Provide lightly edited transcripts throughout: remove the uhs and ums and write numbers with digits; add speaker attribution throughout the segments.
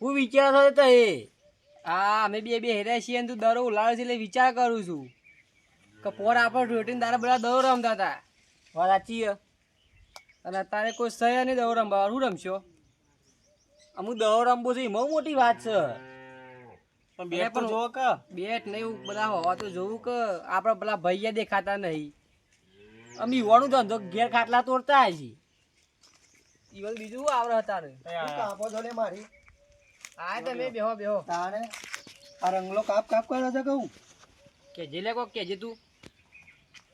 Speaker 1: હું વિચાર થયો તો એ
Speaker 2: હા અમે બે હેર્યા છીએ તું દરો ઉલાળે છે એટલે વિચાર કરું છું કે પોર આપણે રોટીને તારા બધા દરો રમતા હતા
Speaker 1: વાત સાચી છે.
Speaker 2: અને અત્યારે કોઈ સહી નહીં દરો રમવા શું રમશો
Speaker 1: અમુક દવો રમવો છે એમાં મોટી વાત છે પણ બેટ પણ જોવો કે
Speaker 2: બેટ નહીં બધા હોવા તો જોવું કે આપડે પેલા ભૈયા દેખાતા નહીં
Speaker 1: અમે યુવાનું ધંધો ઘેર ખાટલા તોડતા આવી
Speaker 2: ઈવન બીજું શું આવડે હતા ને
Speaker 3: કાપો છો લે મારી
Speaker 2: હા તમે બેહો બેહો
Speaker 3: તાણે આ રંગલો કાપ કરે છે કહું
Speaker 2: કે જે લે કોક કેજે તું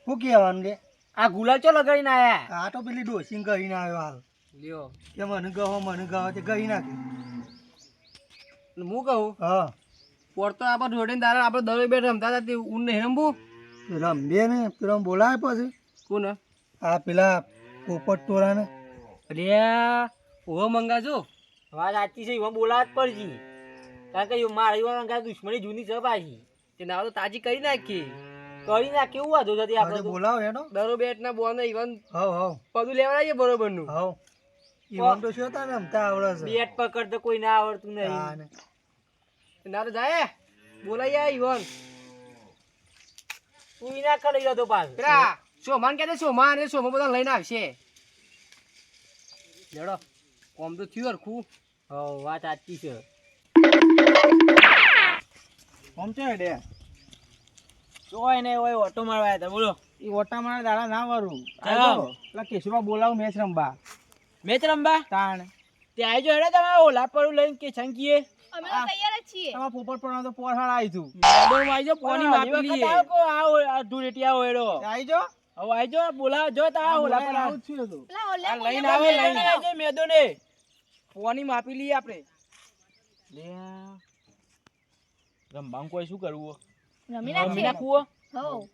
Speaker 3: શું કહેવાનું લે
Speaker 1: આ ગુલાલ ચો લગાડીને આયા
Speaker 3: આ તો પેલી ડોસીને કરીને આવ્યો હાલ
Speaker 2: લ્યો
Speaker 3: કે મને ગહો તે ગઈ નાખી
Speaker 2: હું કહું
Speaker 3: હા
Speaker 2: પોર તો આપણે રોટીને તારા આપણે દરો બેટ રમતા હતા તે ઊન નહીં રમવું
Speaker 3: રમબે ને પેલા બોલાવે પછી
Speaker 2: કોને
Speaker 3: આ પેલા પોપટ ટોળાને
Speaker 2: અરે ઓહો મંગાજો
Speaker 1: વાત સાચી છે એમાં બોલાવા જ પડશે કારણ કે મારા યુવાન દુશ્મની જૂની છે પાછી
Speaker 2: તે નાવ તો તાજી કરી નાખી
Speaker 1: કરી ના કેવું વાંધો થતી આપણે તો
Speaker 3: બોલાવો એનો
Speaker 2: દરો બેટ ના બોન ઈવન
Speaker 3: હવ
Speaker 2: પદું લેવડાવીએ બરોબર નું
Speaker 3: હવ ઈવન તો શું હતા ને રમતા આવડે છે
Speaker 1: બેટ પકડ તો કોઈ ના આવડતું નહીં
Speaker 3: તાને.
Speaker 2: ના તો જાય બોલાઈ આ ઈવન
Speaker 1: તું ના કરી જતો પાછો
Speaker 2: પેલા સોમાન કે સોમાન એ સોમા બધા લઈને આવશે લેડો કોમ તો થયું હરખું
Speaker 1: હો વાત સાચી છે
Speaker 3: આમ છે ડે
Speaker 1: જોય ને હોય ઓટો મારવા આવ્યા હતા બોલો
Speaker 3: ઈ ઓટા મારા દાડા ના વારું
Speaker 1: આવો.
Speaker 3: પેલા કેશુભા બોલાવું મેચ રમવા
Speaker 1: મેચ રમવા
Speaker 3: તાણ
Speaker 1: તે આવજો હેડે તમે ઓલા પર લઈને કે છંકીએ
Speaker 4: અમે તો તૈયાર જ છીએ
Speaker 3: તમારા પોપટ પર તો પોર હાલ આવી તું
Speaker 1: મેડમ આવજો પોની માપી લઈએ આ ધૂળેટી આવો હેડો
Speaker 3: આવી જો
Speaker 1: હવે આવજો બોલાવો જો તા ઓલા પર
Speaker 3: આવું જ છું તું
Speaker 4: પેલા ઓલે
Speaker 1: આ લઈને આવે લઈને આવજો મેદોને પોની માપી લઈએ આપણે લે રંબાંગ કોઈ શું કરવું
Speaker 4: રમી
Speaker 1: રમી
Speaker 4: નાખીએ
Speaker 1: નાખવું
Speaker 4: હો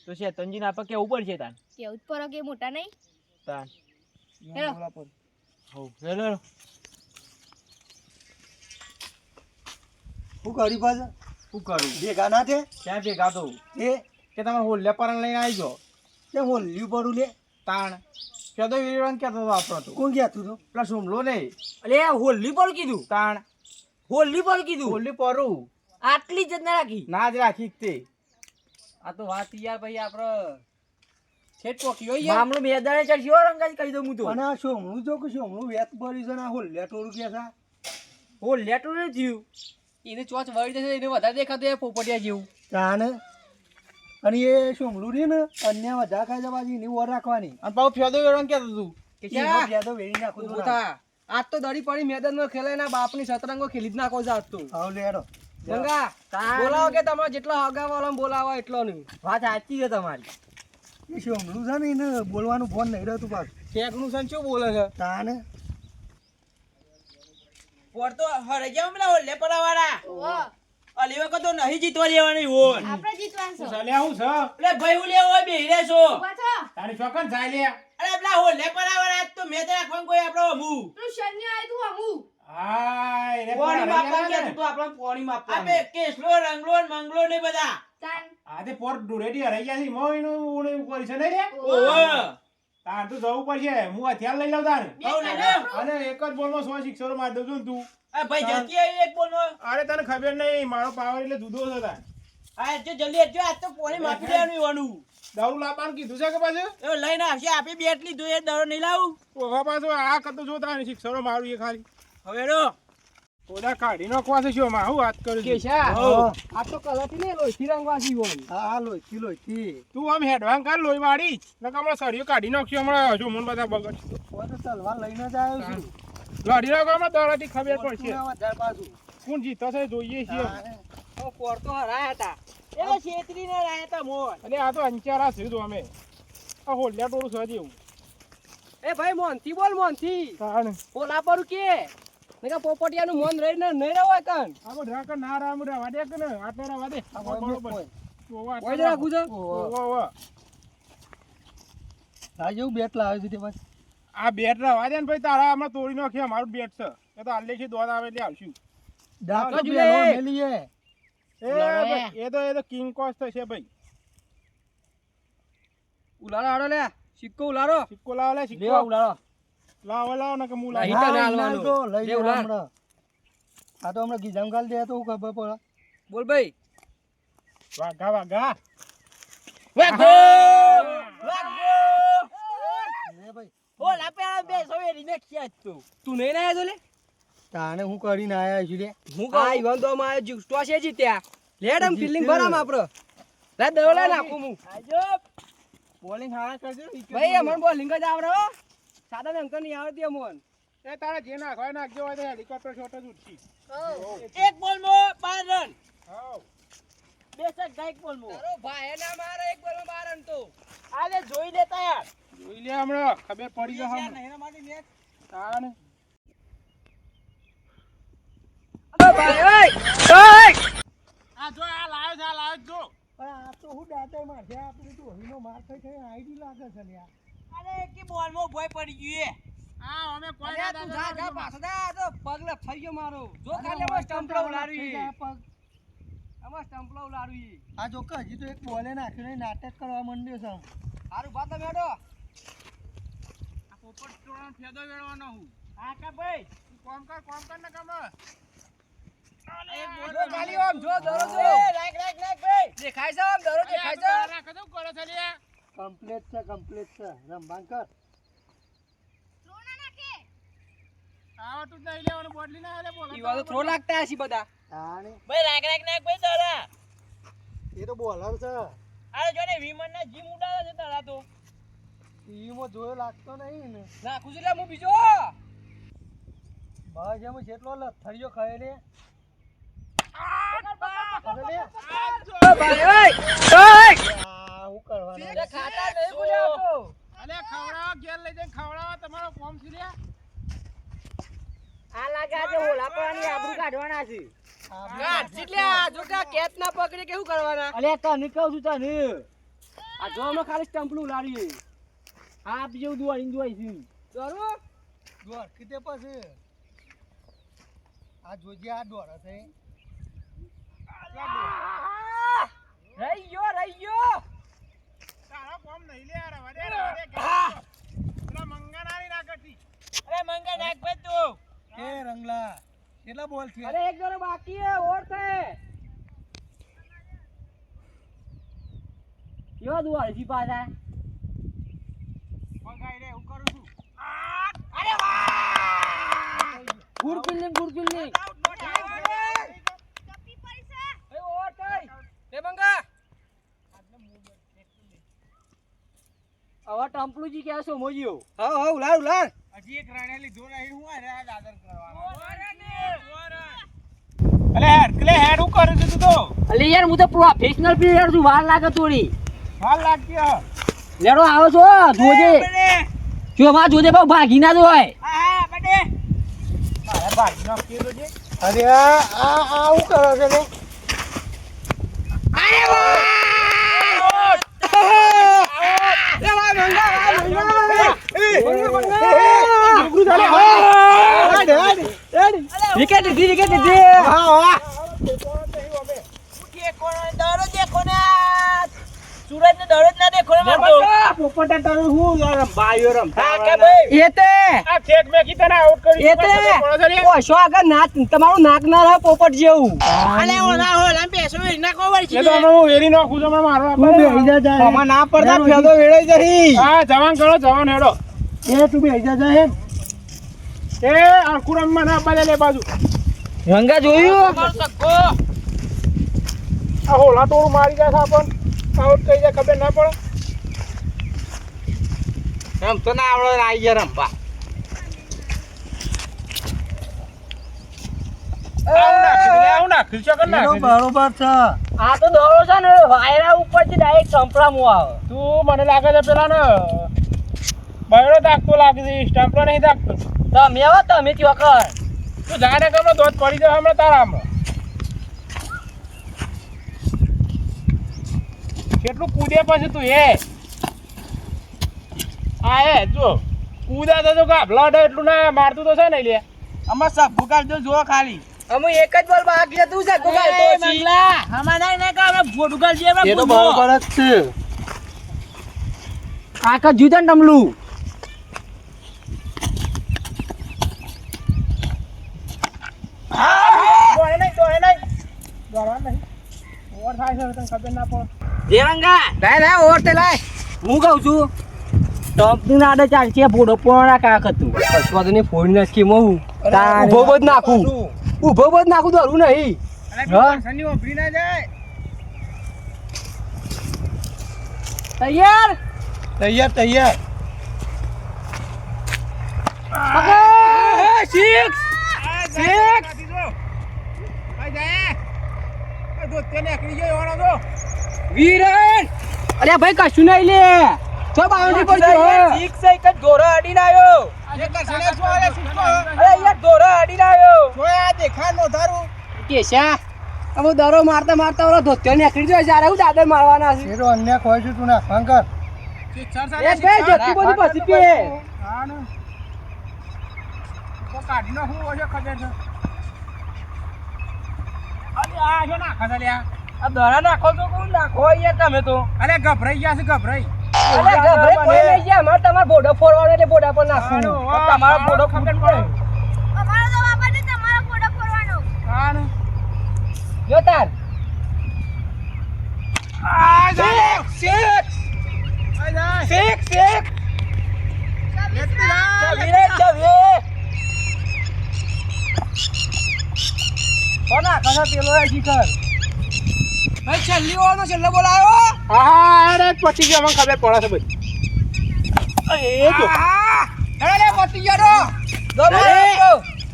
Speaker 1: તો શેતનજી ના કે ઉપર છે તાન
Speaker 4: કેવું જ પર કે મોટા નહીં
Speaker 1: તાન
Speaker 4: હેલો.
Speaker 1: હો હેલો
Speaker 3: શું કરી પાછા
Speaker 1: શું કરું
Speaker 3: ભેગા ના છે
Speaker 1: ક્યાં ભેગા તો
Speaker 3: એ
Speaker 1: કે તમે હોલ્લે પર લઈને આવી જાઓ
Speaker 3: તે હોલ્યું પડું લે
Speaker 1: તાણ કેતો વીરવાન કેતો તો આપણો તો
Speaker 3: કોણ ગયા તું તો
Speaker 1: પેલા સોમલો ને અલે હોલ્લી પર કીધું તાણ હોલ્લી પર કીધું હોલ્લી પરું આટલી જ ના રાખી ના જ રાખી તે
Speaker 2: આ તો વાત યાર ભાઈ આપણે છેટ પોક્યો યાર
Speaker 1: મામલો મેદાને ચડ્યો રંગાજ કહી દઉં હું તો
Speaker 3: અને આ શોમનું જો કે શોમનું વેત ભરી છે ને આ હોલ્યા ટોળું કે છે
Speaker 1: હોલ્લે તો ને થયું
Speaker 2: એને ચોચ વળી જશે એને વધારે દેખાતું એ પોપટિયા જેવું
Speaker 3: તાને અને એ શોમલું રહ્યું ને અન્ય વધારે ખાઈ જવા એની ઓર રાખવાની
Speaker 1: અને પાછું ફેદો વેરવાન કેતો તું
Speaker 2: કે
Speaker 3: એનો
Speaker 2: ક્યાં
Speaker 3: ફાયદો વેરી નાખું
Speaker 2: ઊભો થા આજ તો દડી પડી મેદાનમાં ખેલે ના બાપની શતરંગો ખેલી જ નાખો છે આજ તો
Speaker 3: હાવ લેડો
Speaker 2: ગંગા
Speaker 1: તાણ.
Speaker 2: બોલાવો કે તમારે જેટલા હગાવાળા બોલાવો એટલો નહીં
Speaker 1: વાત સાચી છે તમારી
Speaker 3: એ શોમલું છે ને એને બોલવાનું ફોન નહીં રહેતું પાછું
Speaker 1: ટેકનું સન શું બોલે છે
Speaker 3: તાને
Speaker 1: પોર તો હરે જાવ પેલા હોલ્લે પરાવાળા
Speaker 4: ઓહો
Speaker 1: અલી વખત તો નહીં જીતવા દેવાની હોન
Speaker 4: આપણે જીતવાનું છે
Speaker 5: ચાલ્યા હું છે
Speaker 1: એટલે ભાઈ હું લેવો હોય બેહી રહેશો
Speaker 4: ઉભા થો
Speaker 5: તારી ચોકન ચાલ્યા
Speaker 1: અરે પેલા હોલ્લે પરાવાળા આજ તો મેચ રાખવાનું કોઈ આપણો હમુ
Speaker 4: તું શન્ય આય તું અમુ
Speaker 5: હાય રે
Speaker 1: પોણી
Speaker 5: પણ
Speaker 1: માપવા
Speaker 5: હરિયાણા
Speaker 1: કે
Speaker 5: ને.
Speaker 1: તું આપણો પોણી માપવા આપે કેસલો રંગલો ને મંગલો ને બધા
Speaker 4: તાન
Speaker 5: આજે પોર ડુરેટી હરાઈ ગયા છે મોઈનું ઉણે ઉપર છે નહીં રે
Speaker 1: ઓહો
Speaker 5: તાર તો જવું પડશે હું હથિયાર લઈ લઉં તાર
Speaker 1: હવ ને લે
Speaker 5: અને એક જ બોલમાં 100 સિક્સરો મારી દઉં છું ને તું
Speaker 1: આ ભાઈ જતી આવી એક બોલનો
Speaker 5: અરે તને ખબર નહીં મારો પાવર એટલે જુદો છે તાર
Speaker 1: આ જો જલ્દી જો આજ તો પોણી માપી લેવાનું ઈવાનું
Speaker 5: દવ લાવવાનું કીધું છે કે પાછું
Speaker 1: એ લઈને આવશે આપી બેટ લીધું એ દરો નહીં લાવું
Speaker 5: ઓહો પાછું આ કરતો જો તાર સિક્સરો મારું એ ખાલી
Speaker 1: હવે રો
Speaker 5: ઓડા કાઢી નાખવા છે શું માં હું વાત કરું છું
Speaker 2: કેશા
Speaker 3: હા.
Speaker 2: આ તો કલરથી ને લોહી રંગવાસી હોય
Speaker 3: હા હા લોચી
Speaker 5: તું આમ હેડવાન કર લોહી વાળી નકર હમણાં સળિયો કાઢી નાખ્યો હમણાં હજુ મને બધા બગડ
Speaker 3: કોઈ તો તલવાર લઈને જ આવ્યો છું
Speaker 5: લડી નાખો હમણાં દડાથી ખબર પડશે
Speaker 3: તું વધારે પાછું
Speaker 5: કોણ જીતો છે જોઈએ છીએ
Speaker 3: તાને.
Speaker 1: ઓ પોર તો હરાયા હતા એ છેતરીને લાયા હતા મોર
Speaker 5: અને આ તો અંચારા છે તો અમે આ હોલ્યા ટોળું સજ એવું
Speaker 2: એ ભાઈ મોનથી બોલ મોનથી
Speaker 5: તાણ
Speaker 2: બોલા પર કે નકા પોપટિયાનું મન રહીને નહીં રહેવાય કન
Speaker 5: આ બધા કે ના રામ રહેવા દે કે ને આટલો રહેવા દે
Speaker 3: આ કોઈ
Speaker 5: બરોબર
Speaker 3: કોઈ.
Speaker 5: ઓવા
Speaker 2: ઓય જ રાખું છે
Speaker 5: ઓવા
Speaker 3: આ જેવું બેટ લાવ્યો છે તે પાછું.
Speaker 5: આ બેટ રહેવા દે ને ભાઈ તારા હમણાં તોડી નાખ્યા અમારું બેટ છે એ તો આલે છે દોડ આવે એટલે આવશું
Speaker 3: ડાકો
Speaker 2: આવજો
Speaker 3: પેલો
Speaker 2: લે.
Speaker 3: મેલીએ.
Speaker 5: એ તો કિંગ કોસ્ટ છે ભાઈ
Speaker 2: ઉલારો આડો લે સિક્કો ઉલારો
Speaker 5: સિક્કો લાવ લે
Speaker 1: લેવા ઉલાળો
Speaker 5: સિક્કો લાવો ને કે હું લાવ
Speaker 2: નહીં તો ના હાલવાનું.
Speaker 3: હા, ના તો લઈ
Speaker 2: લે
Speaker 3: લે
Speaker 2: ઉલાર.
Speaker 3: હમણાં. આ તો હમણાં ગીજામ ગાલ દે તો હું ખબર પડે.
Speaker 2: બોલ ભાઈ.
Speaker 5: વાઘા વાઘા
Speaker 1: વાગો
Speaker 3: લે ભાઈ
Speaker 1: ઓ લાપે બે સવેરી ને ક્યાં તું
Speaker 2: તું નહીં ના આવ્યો લે?
Speaker 3: તાણે હું કરીને આયા છું લે.
Speaker 2: હું આ ઈવન તો અમારે જીતો છે જીત્યા. લેડ આમ ફિલ્ડિંગ ભરામ આપડે. લે દડો લે નાખું હું.
Speaker 1: આજો બોલિંગ હારા કરજો
Speaker 2: ભાઈ અમન બોલિંગ જ આવડે હો. સાદા ને અંકલ નહીં આવડતી અમન.
Speaker 5: એ તારે જે નાખવા નાખજો હોય તો હેલિકોપ્ટર શોટ જ ઉઠી
Speaker 1: એક બોલ માં 12 રન
Speaker 5: હાઉ
Speaker 1: બે સક ગાયક બોલ માં
Speaker 2: તારો ભાઈ ના મારે એક બોલમાં 12 રન તો.
Speaker 1: આલે જોઈ લેતા યાર
Speaker 5: જોઈ લે હમણાં ખબર પડી ગયો હમ
Speaker 1: નહીં મારી મેચ
Speaker 5: તાણ
Speaker 2: ભાઈ ઓય
Speaker 5: આ જો આ લાવ્યો જો
Speaker 3: પણ આ તો હું દાંતે મારશે આપણે તો હોઈનો માર થઈ થઈ આઈડી લાગે છે લે.
Speaker 1: અરે કે બોલ માં ભોય પડી ગયું
Speaker 5: આ અમે કોઈ
Speaker 2: અરે તું જા જા પાછો જા તો પગ લફાઈ ગયો મારો. જો ખાલી અમે સ્ટમ્પલા ઉલાડવી. અમે સ્ટમ્પલા ઉલાડવી.
Speaker 3: આ જો કે હજી તો એક બોલે નાખ્યો નહીં નાટક કરવા માંડ્યો છે આમ.
Speaker 2: હારું બાદ બેઠો.
Speaker 5: આ પોપટ ટોળાનો ફેદો વેળવાનો હું
Speaker 1: હા કે ભાઈ
Speaker 5: તું કોમ કર ને કમ
Speaker 1: એક બોલ
Speaker 2: જો ખાલી આમ જો દરો જો.
Speaker 1: રાખ ભાઈ
Speaker 2: દેખાય છે આમ દરો દેખાય છે.
Speaker 5: રાખો તો કરે છે લે
Speaker 3: કમ્પ્લીટ છે રમવાન કર.
Speaker 4: રોના નાખે
Speaker 5: આવા તું દઈ લેવાનું બોટલી ના આલે બોલ
Speaker 2: ઈવા તો થ્રો લાગતા હશે બધા.
Speaker 3: તાણે
Speaker 1: ભાઈ રાખ ભાઈ તારા
Speaker 3: એ તો બોલર છે.
Speaker 1: અરે જોને વિમન ના જીમ ઉડાડે છે તારા તો
Speaker 3: ટીવીમાં જોયો લાગતો નહીં ને.
Speaker 2: નાખું છું લે હું બીજો.
Speaker 3: બસ એમ જેટલો લથડિયો ખાય લે.
Speaker 2: ભાઈ ઓય
Speaker 3: આ હું કરવાનું
Speaker 2: લે ખાતા નહીં બોલ્યો તો.
Speaker 5: અલે ખવડાવો ઘેર લઈ જઈને ખવડાવો તમારો કોમ છે લે
Speaker 1: આ લાગે આજે હોલા પાણી આબરૂ કાઢવાના છે
Speaker 2: કાઢ એટલે આ જો કે કેચ ના પકડે કેવું કરવાના.
Speaker 1: અલે તને કહું છું તને
Speaker 2: આ જો અમે ખાલી સ્ટમ્પલું ઉલાડીએ.
Speaker 1: આપ જેવું દોડીને જોઈ છે
Speaker 2: દરો
Speaker 3: દોર કીધે પછી આ જોજે આ દોર છે.
Speaker 2: રહી ગયો.
Speaker 5: તારો કોમ નહીં લે રવા દે પેલા મંગાનારી ના કરતી
Speaker 1: અરે મંગા નાખ ભાઈ તું
Speaker 3: એ રંગલા કેટલા બોલ છે?
Speaker 2: અરે એક દરો બાકી હે ઓર છે.
Speaker 1: કેવા દુવાળી છે પાછા
Speaker 5: પગાઈ રે હું કરું છું
Speaker 2: ગુડ ફિલ્ડિંગ
Speaker 4: ચપી પડી છે
Speaker 2: એ ઓર થઈ લે મંગા.
Speaker 1: હવે ટમ્પલુજી કે છો મોજીઓ
Speaker 2: હા ઉલાડ.
Speaker 5: હજી એક રાણે લીધો નહીં હું આ દાદર કરવાનો અલે હેડ હું કરું છું તું તો
Speaker 1: અલે યાર હું તો પ્રોફેશનલ પ્લેયર છું વાર લાગે થોડી
Speaker 5: હાલ લાગતી હ
Speaker 1: લેડો આવો છો જોજે જો માં જોજે બહુ ભાગી ના જોય
Speaker 5: મારા ભાઈ નો કેલો છે
Speaker 3: અરે આ હું કરે છે લે?
Speaker 1: વિકેટ દીધી સુરજ ને દરરોજ ના દેખો
Speaker 5: પોપટા તારું હું ભાઈઓ રમતા
Speaker 1: એતે
Speaker 5: આ ખેક મેકી તને આઉટ કરી
Speaker 1: એતે ઓશો આગળ નાક તમારું નાક ના રહે પોપટ જેવું અલે ઓલા હોલા બેસો ના કોવર
Speaker 5: એ તો હું વેરી નાખું છું મારવા
Speaker 3: તું બેહી જા જા.
Speaker 5: આમાં ના પડતા ફેદો વેળાઈ જઈ હા જવાન કરો જવાન હેડો
Speaker 3: એ તું બેહી જા જા હે.
Speaker 5: એ આખુરમ માં ના પાલે લે બાજુ
Speaker 1: રંગા જોયું
Speaker 5: આ હોલા ટોરું મારી જાય છે આપણ આઉટ કરી જાય ખબર ના પડે
Speaker 1: એમ તો ના આવડે આવી ગયા રંપા
Speaker 5: આવું નાખ્યું છે કે
Speaker 3: એનો
Speaker 5: નાખ્યું
Speaker 3: બરોબર છે.
Speaker 1: આ તો દોડો છે ને વાયરા ઉપરથી ડાયરેક્ટ સંપલામો આવે
Speaker 5: તું મને લાગે છે પેલા ને બયડો દાખતો લાગે છે સ્ટમ્પલો નહીં દાખતો
Speaker 1: તમે આવો તમે ત્યાં કર
Speaker 5: તું જાણે કે હમણાં દોધ પડી જાય હમણાં તારા હમણાં કેટલું કૂદે પછી તું એ આ એ જો કૂદા તો ગાભલા એટલું ના મારતું તો છે ને લે
Speaker 1: અમાર સબ ભૂકાલ જો ખાલી
Speaker 2: અમે એક જ બોલ બાકી છે તું છે ગોગાલ તો છી.
Speaker 1: મંગલા હમા ના કે અમે ભોડુકાલ જે
Speaker 3: એ તો બરોબર જ છે.
Speaker 1: આખા જુદન ટમલું
Speaker 5: હા કરવા નહીં ઓવર થાય છે તને ખબર ના પડે
Speaker 1: દેરંગા લાય ઓર તે લાય હું કહું છું ટોપની નાડે ચાલશે ફોડો પોણા કાક હતું
Speaker 2: અશ્વતની ફોડી નાખી હું
Speaker 1: તારે.
Speaker 2: ઉભો બધ નાખું દોરું નહીં
Speaker 5: અરે
Speaker 1: હા?
Speaker 5: સની ઉભરી ના જાય
Speaker 2: તૈયાર
Speaker 3: તૈયાર તૈયાર
Speaker 2: સિક્સ
Speaker 5: સિક્સ ભાઈ જાય દો તેને એકડી ગયો એવાનો દો
Speaker 2: વીરન અરે ભાઈ કશું નહીં લે તો બાઉન્ડ્રી પર છે
Speaker 1: સિક્સ એક જ દોરા અડીને આવ્યો
Speaker 5: જે કરશે ને શું આલે શું તો
Speaker 1: અરે યાર દોરા અડીને આવ્યો
Speaker 5: જોયા દેખા નો ધારું
Speaker 2: કેશા હવે દરો મારતા ઓલો ધોત્યો નીકળી જાય જ્યારે હું દાદર મારવાના છે
Speaker 3: શેરો અન્ય ખોય છે તું ના શંકર
Speaker 5: સિક્સર
Speaker 2: એ બે જતી બધી પછી પે
Speaker 5: હા ને તો કાઢી નાખું ઓછો ખબર છે અરે આ છે ના ખબર લ્યા
Speaker 1: આ દોરા નાખો તો કોણ નાખો યાર તમે તો
Speaker 5: અરે ગભરાઈ ગયા છે ગભરાઈ
Speaker 2: અરે ગભરે કોઈ નહીં ગયા મારે તમાર બોડો ફોરવાનો એટલે બોડા પર નાખવું
Speaker 1: તમારો ફોટો ખબર પડે
Speaker 4: અમારો તો બાપા ને તમારો ફોટો ફોરવાનો
Speaker 5: હા ને
Speaker 2: જો તાર
Speaker 5: આ જાય
Speaker 1: સિક્સ
Speaker 5: આ જાય
Speaker 1: સિક્સ સિક્સ
Speaker 5: લેતી જા
Speaker 1: વીરે ચવે કોના કસા પેલો એ શિખર
Speaker 2: ભાઈ છેલ્લી ઓવરનો છેલ્લો બોલ આવ્યો
Speaker 5: હા અરે પતી ગયો મને ખબર પડે છે બધી
Speaker 1: એ જો
Speaker 2: અરે લે પતી ગયો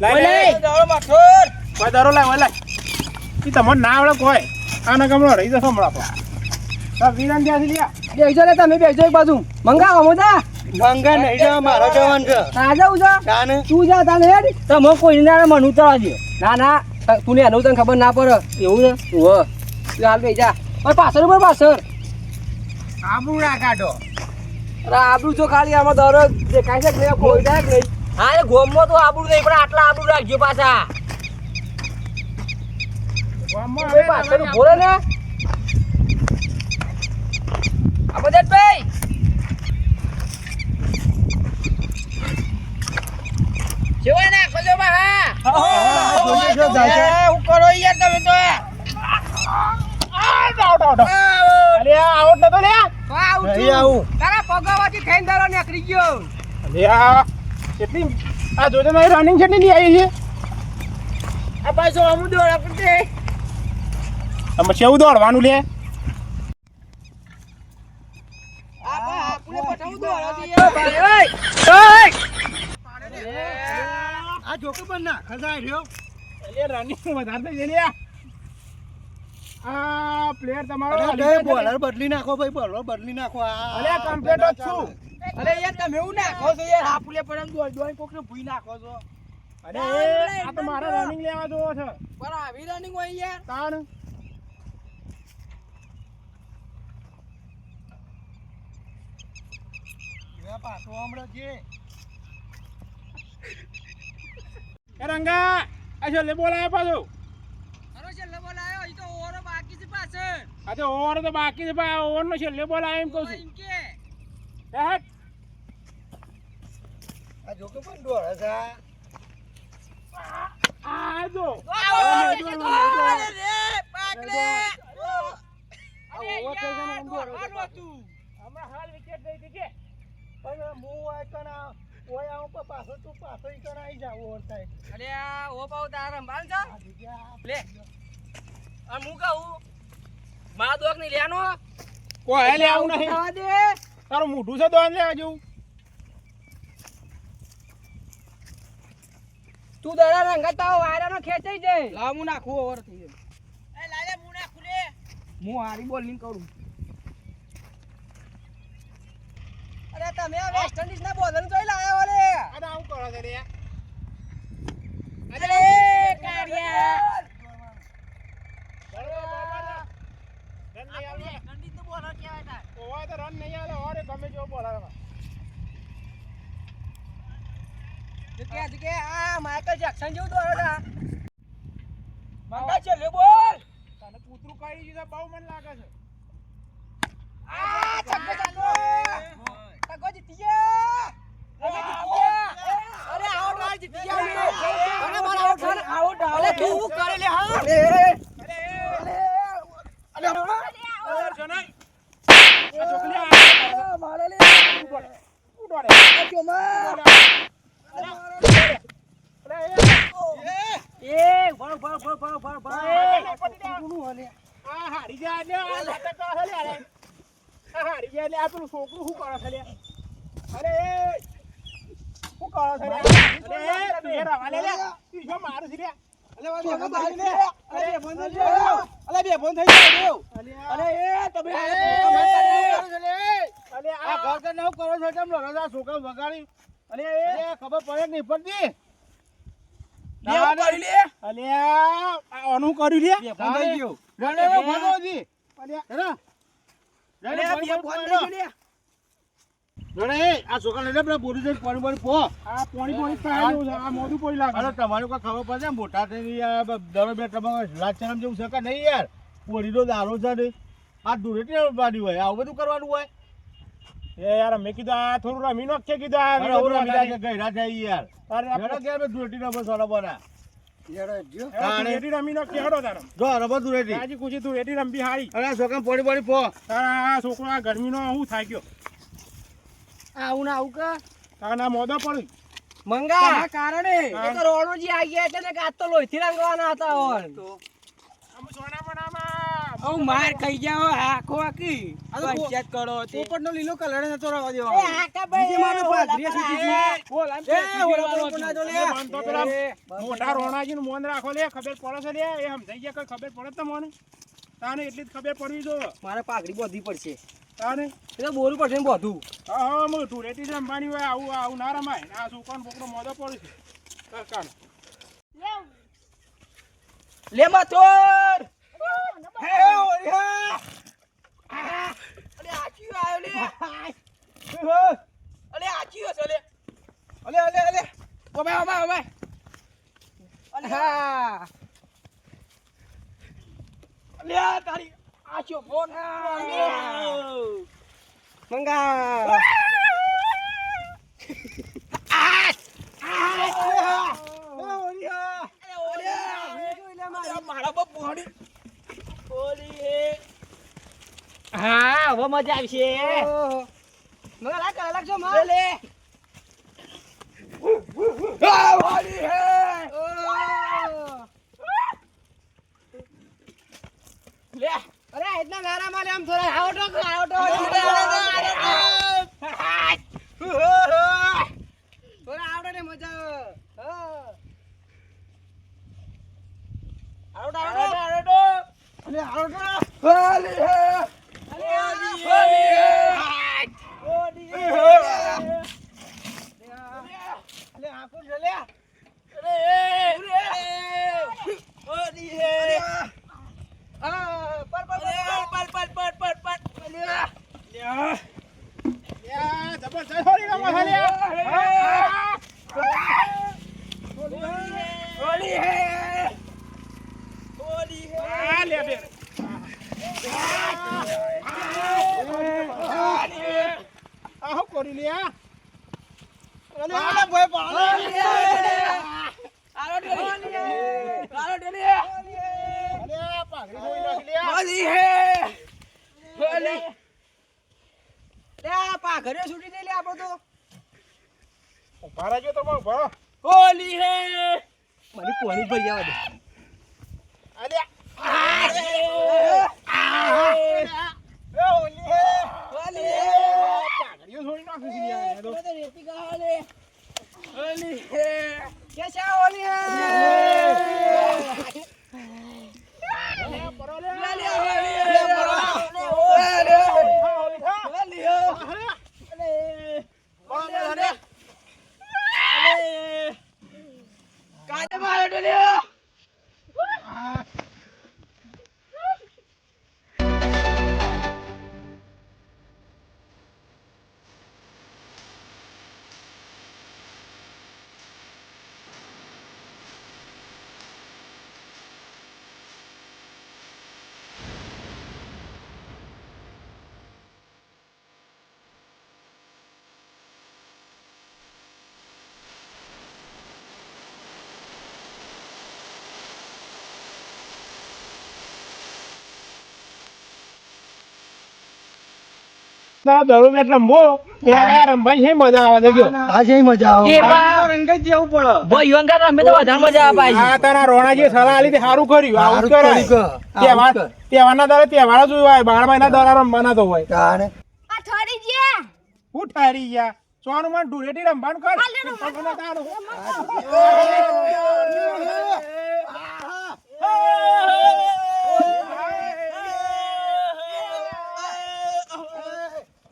Speaker 5: લઈ લે
Speaker 1: દોરો માથોર
Speaker 5: કોઈ દરો લાય લાય ઈ તમને ના આવડે કોઈ આના ગમનો રહી જશો હમણાં તો વિરાન ત્યાંથી લ્યા
Speaker 2: બેસજો લે તમે બેસજો એક બાજુ મંગાવો મોજા
Speaker 3: મંગા નહીં જા મારા જવાન છે
Speaker 2: ના જાઉં જા
Speaker 3: તાને
Speaker 2: તું જા તાને હેડ
Speaker 1: તમે કોઈ ના મન ઉતરવા દે
Speaker 2: ના તું ને એનું તને ખબર ના પડે
Speaker 1: એવું છે
Speaker 2: ઓહ તું હાલ બેસી જા પણ પાછળ
Speaker 5: આબુ ના કાઢો
Speaker 2: અરે આબરૂ જો ખાલી આમાં દરો દેખાય છે કે નહીં કોઈ જાય કે નહીં
Speaker 1: હા એ ગોમમાં તો આબરૂ નહીં પણ આટલા આબરૂ રાખજો પાછા
Speaker 5: ગામમાં
Speaker 2: કોઈ પાછળ ઉભો રહે ને
Speaker 1: અમજદભાઈ જેવાય ના ખોજો બા
Speaker 3: જોઈએ છે, જાય છે.
Speaker 1: હું કરો યાર તમે તો
Speaker 5: અરે આવડ નતો લે
Speaker 3: નહીં આવું
Speaker 2: તારા પગાવાથી ખાઈને દરો નીકળી ગયો
Speaker 5: અરે કેટલી આ જોજો મારી રનિંગ કેટલી ની આવી છે
Speaker 1: આ પાછો અમુ દોડા પડતે
Speaker 5: તમે કેવું દોડવાનું લે
Speaker 2: આપણે પટાવું દોડો
Speaker 3: આ જોકે પણ ના ખસાય રહ્યો
Speaker 5: અરે રનિંગ વધારે થઈ જઈ લે આ પ્લેયર તમારો
Speaker 3: અરે બે બોલર બદલી નાખો ભાઈ બોલર બદલી નાખો
Speaker 5: અરે કમ્પ્લીટ જ છું
Speaker 1: અરે યાર તમે એવું નાખો છો યાર હાપુલે પણ દોઈ કોકને ભૂઈ નાખો છો
Speaker 5: અરે આ તો મારે રનિંગ લેવા જોવો છે
Speaker 2: પર આવી રનિંગ હોય યાર
Speaker 5: તાણ
Speaker 3: પાછો હમણાં જે
Speaker 5: એ રંગા આ છેલ્લે બોલાયો પાછો
Speaker 2: અરે છેલ્લો બોલ આવ્યો ઈ તો ઓવરો બાકી છે પાછળ
Speaker 5: આ તો ઓવર તો બાકી છે પણ ઓવર નો છેલ્લે બોલાયો એમ કહું છું
Speaker 2: એમ કે
Speaker 5: હેટ
Speaker 3: આ જોકે પણ દોડે છે
Speaker 5: આ જો હમણાં હાલ વિકેટ ગઈ હતી કે
Speaker 3: પણ હું આ કણા ઓય આવું પણ પાછો તું પાછો ઈ કણા આવી જાવ ઓવર થાય
Speaker 2: અરે આ ઓ પાઉ તારા રંબાલ છે
Speaker 1: લે આ હું કહું મા દોક નહીં લેવાનો
Speaker 5: કોઈ લે આવું નહીં
Speaker 2: થવા દે
Speaker 5: તારું મોઢું છે દોન લેવા જેવું
Speaker 2: તું દરા રંગાતા વાયરાનો ખેંચાઈ જાય
Speaker 1: લાવ હું નાખું ઓવર થઈ ગયો
Speaker 2: એ લાલે હું નાખું લે
Speaker 1: હું હારી બોલિંગ કરું
Speaker 2: અરે તમે આ વેસ્ટ ઇન્ડિઝ ના બોલર જોઈ લાયા ઓલે
Speaker 5: અરે આવું કરો છે રે
Speaker 2: અરે કારિયા
Speaker 5: રન નહીં આવે ઓવા તો રન નહીં આવે ઓરે ગમે જેવો બોલાવે
Speaker 2: કે આ માઈકલ જેક્સન જેવું દોડે છે
Speaker 1: મંગા છે લે બોલ
Speaker 5: તને કૂતરું કાઢી દીધા બહુ મન લાગે છે
Speaker 2: આ છક્કો છક્કો જીતી ગયા અરે આઉટ વાર જીતી ગયા અરે મારા આઉટ અરે તું કરે લે હા
Speaker 5: અરે
Speaker 2: એ ભરો ભરો ભરો ભરો ભરો ભરો
Speaker 5: આ હારી જાય ને આ નાટક કરે છે લે આ હારી જાય ને આ પેલું છોકરું શું કરે છે લે અરે શું કરે છે લે અરે તું હેરા વાલે લે તું જો મારું છે લે અલે બે બંધ થઈ ગયો અરે એ તમે અલે આ ઘર કે નવ કરો છો કેમ લડો છો છોકરા વગાડી અલે એ ખબર પડે નહીં પડતી ના કરી લે અલે આ અનુ કરી લે બે બંધ થઈ ગયો રડે ભગોજી અલે હેરા રડે બે બંધ થઈ ગયો રડે આ છોકરા લઈને પેલા બોરી જઈને પાણી પો આ પાણી પાણી છે આ મોઢું પડી લાગે અરે તમારે કોઈ ખબર પડે મોટા થઈ આ દરો બે તમારે રાજચરમ જેવું છે કે નહીં યાર બોરીનો દારો છે ને આ દુરેટી રમવાની હોય આવું બધું કરવાનું હોય એ યાર મેં કીધું આ થોડું રમી નો કે કીધું આ રમી જાય ગયરા જાય યાર અરે આપણે કે મે દુરેટી રમો સોના બના યાર જો દુરેટી રમી નો કે હડો તારો જો રમો દુરેટી આજી કુછી દુરેટી રમવી હારી અરે છોકરા પાણી પો આ છોકરા ગરમીનો હું થાય ગયો
Speaker 2: આવું ના આવું કે
Speaker 5: તાના મોદો પડી
Speaker 2: મંગા કારણે એ તો રોણોજી આ ગયા એટલે કે આજ તો લોહીથી રંગવાના હતા ઓન તો
Speaker 5: આમ સોના મનામાં
Speaker 2: ઓ માર ખાઈ જાઓ આખો આખી પંચાયત કરો તે પોપટનો લીલો કલર નતો રવા દેવો એ આકા ભાઈ બીજી માનો પાદરીએ સુતી છે બોલ આમ
Speaker 5: તો પેલા મોટા રોણાજીનું મોન રાખો લે ખબર પડે છે લે એ સમજાઈ ગયા કઈ ખબર પડે તમને તાને એટલી જ ખબર પડવી જો
Speaker 2: મારે પાઘડી બોધી પડશે
Speaker 5: તાને
Speaker 2: એ તો બોલવું પડશે બધું
Speaker 5: હા હું ટુરેટી રમવાની હોય આવું ના રમાય આ છોકરાનો બોકરો મોદો પડે છે કાકાનો
Speaker 2: લે માથોર
Speaker 1: હે ઓરિયા
Speaker 2: અલે આચી આયો લે અલે આચી હશે લે
Speaker 1: અલે
Speaker 2: ઓમે અલે હા
Speaker 1: અલે તારી આચો ફોન
Speaker 2: મંગા
Speaker 1: મારા બાપ મોડી
Speaker 2: હા હવે મજા આવશે મંગા લાગ છો માર લે લે અરે એટલા નારા મારે આમ થોડા આવટો થોડા આવડે ને મજા આવડો
Speaker 1: અલે આવડો અલે આખું છે લે
Speaker 5: જબરજસ્ત હોળી રમો છે લે આ લે બે આ હું કરી લે
Speaker 1: અલે ભાઈ પાડો
Speaker 5: અલે પાઘડી જોઈ નાખી લે
Speaker 2: પાઘરે છૂટી દે લે આપડે તો
Speaker 5: ઉભા રહેજો તમે ઉભા
Speaker 2: હોલી હે મને પોણી ભરી આવા દે
Speaker 5: અલે પાઘડીઓ જોઈ નાખી છે યાર તો
Speaker 2: રેતી ગાલે હોલી હે કેસા હોલી હે
Speaker 5: પરો લે ના દરો મેચ રમવો એ રમવાની છે મજા આવે છે કયો
Speaker 3: આ છે મજા આવે
Speaker 2: ભાઈ યુવાન અમે તો વધારે મજા આવે
Speaker 5: આ તારા રોણાજી સલાહ આલી તે સારું કર્યું આવું જ
Speaker 3: સારું જ
Speaker 5: કરાય
Speaker 3: કર્યું. આવું જ કર.
Speaker 5: તહેવારના દાડે તહેવાર જ હોય 12 મહિના દાડા રમવાના તો હોય
Speaker 3: તાણે
Speaker 4: આ ઠરી ગયા
Speaker 5: હું ઠારી ગયા સોનું માં ઢુરેટી રમવાનું કર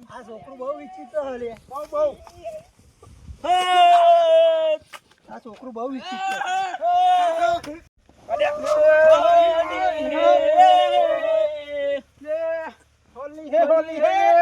Speaker 3: આ છોકરું બહુ વિચિત્ર હલે આ છોકરું બહુ વિચિત્ર
Speaker 5: હોલી હે